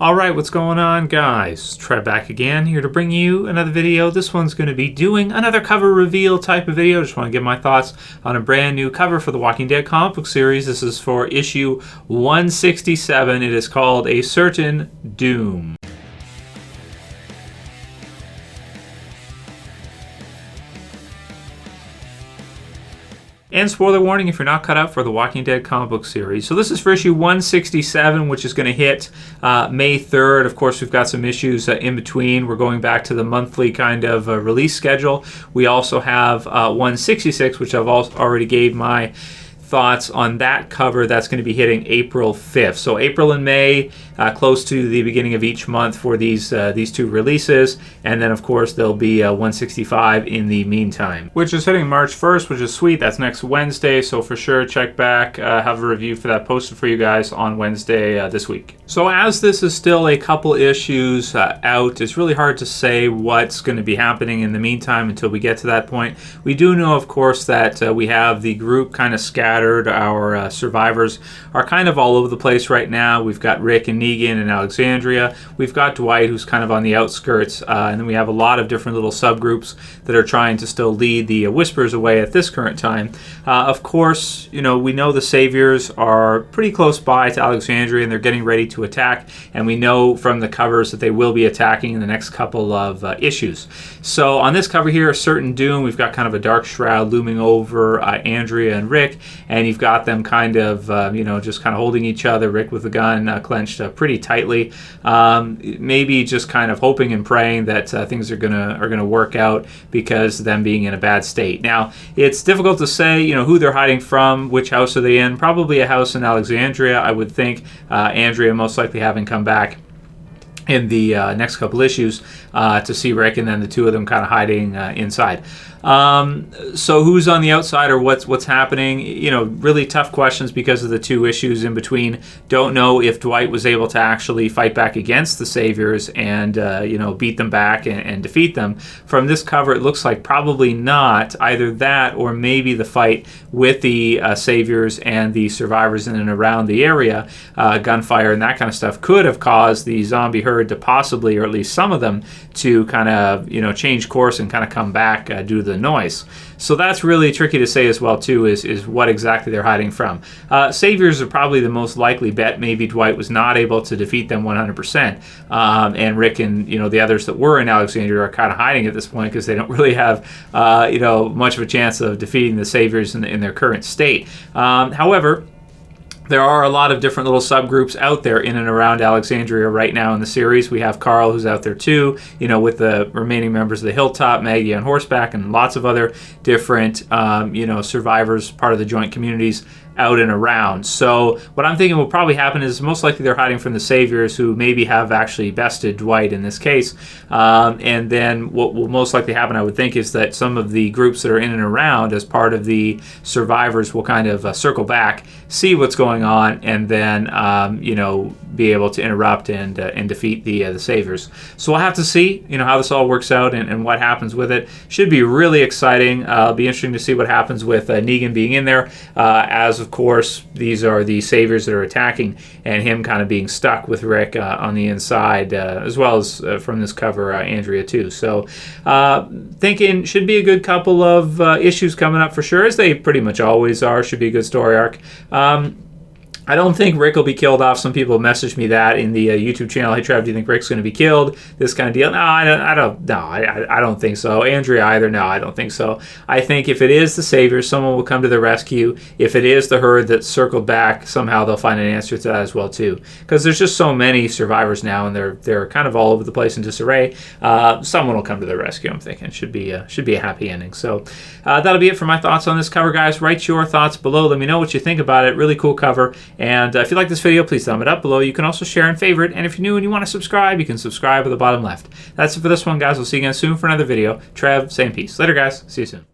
Alright, what's going on, guys? Trev back again, here to bring you another video. This one's going to be doing another cover reveal type of video. Just want to give my thoughts on a brand new cover for the Walking Dead comic book series. This is for issue 167. It is called A Certain Doom. And spoiler warning if you're not cut out for the Walking Dead comic book series. So this is for issue 167, which is going to hit May 3rd. Of course, we've got some issues in between. We're going back to the monthly kind of release schedule. We also have 166, which I've already gave my thoughts on that cover. That's going to be hitting April 5th. So April and May, close to the beginning of each month for these two releases. And then, of course, there'll be 165 in the meantime, which is hitting March 1st, which is sweet. That's next Wednesday. So for sure, check back. Have a review for that posted for you guys on Wednesday this week. So as this is still a couple issues out, it's really hard to say what's going to be happening in the meantime until we get to that point. We do know, of course, that we have the group kind of scattered. Our survivors are kind of all over the place right now. We've got Rick and Negan and Alexandria. We've got Dwight, who's kind of on the outskirts. And then we have a lot of different little subgroups that are trying to still lead the Whispers away at this current time. Of course, you know, we know the Saviors are pretty close by to Alexandria and they're getting ready to attack. And we know from the covers that they will be attacking in the next couple of issues. So on this cover here, A Certain Doom, we've got kind of a dark shroud looming over Andrea and Rick. And you've got them kind of, just kind of holding each other, Rick with the gun clenched pretty tightly. Maybe just kind of hoping and praying that things are gonna work out because of them being in a bad state. Now, it's difficult to say, who they're hiding from, which house are they in. Probably a house in Alexandria, I would think. Andrea most likely having come back in the next couple issues to see Rick, and then the two of them kind of hiding inside. So who's on the outside or what's happening? Really tough questions because of the two issues in between. Don't know if Dwight was able to actually fight back against the Saviors and beat them back and defeat them. From this cover, it looks like probably not. Either that or maybe the fight with the Saviors and the survivors in and around the area, gunfire and that kind of stuff, could have caused the zombie herd to possibly, or at least some of them, to kind of change course and kind of come back due to the noise. So that's really tricky to say as well too, is what exactly they're hiding from. Saviors are probably the most likely bet. Maybe Dwight was not able to defeat them 100%, and Rick and the others that were in Alexandria are kind of hiding at this point because they don't really have much of a chance of defeating the Saviors in their current state. However, there are a lot of different little subgroups out there in and around Alexandria right now in the series. We have Carl, who's out there too, with the remaining members of the Hilltop, Maggie on horseback, and lots of other different, survivors, part of the joint communities out and around. So what I'm thinking will probably happen is most likely they're hiding from the Saviors, who maybe have actually bested Dwight in this case. And then what will most likely happen, I would think, is that some of the groups that are in and around as part of the survivors will kind of circle back, see what's going on, and then be able to interrupt and defeat the Saviors. So we'll have to see how this all works out and what happens with it. Should be really exciting. It'll be interesting to see what happens with Negan being in there, as of course these are the Saviors that are attacking, and him kind of being stuck with Rick on the inside, as well as from this cover Andrea too. So thinking should be a good couple of issues coming up for sure, as they pretty much always are. Should be a good story arc. I don't think Rick will be killed off. Some people messaged me that in the YouTube channel. Hey, Trev, do you think Rick's going to be killed? This kind of deal. No, I don't think so. Andrea either. No, I don't think so. I think if it is the Savior, someone will come to the rescue. If it is the herd that circled back, somehow they'll find an answer to that as well too. Because there's just so many survivors now, and they're kind of all over the place in disarray. Someone will come to the rescue. I'm thinking should be a happy ending. So that'll be it for my thoughts on this cover, guys. Write your thoughts below. Let me know what you think about it. Really cool cover. And if you like this video, please thumb it up below. You can also share and favorite. And if you're new and you want to subscribe, you can subscribe at the bottom left. That's it for this one, guys. We'll see you again soon for another video. Trev, saying peace. Later, guys. See you soon.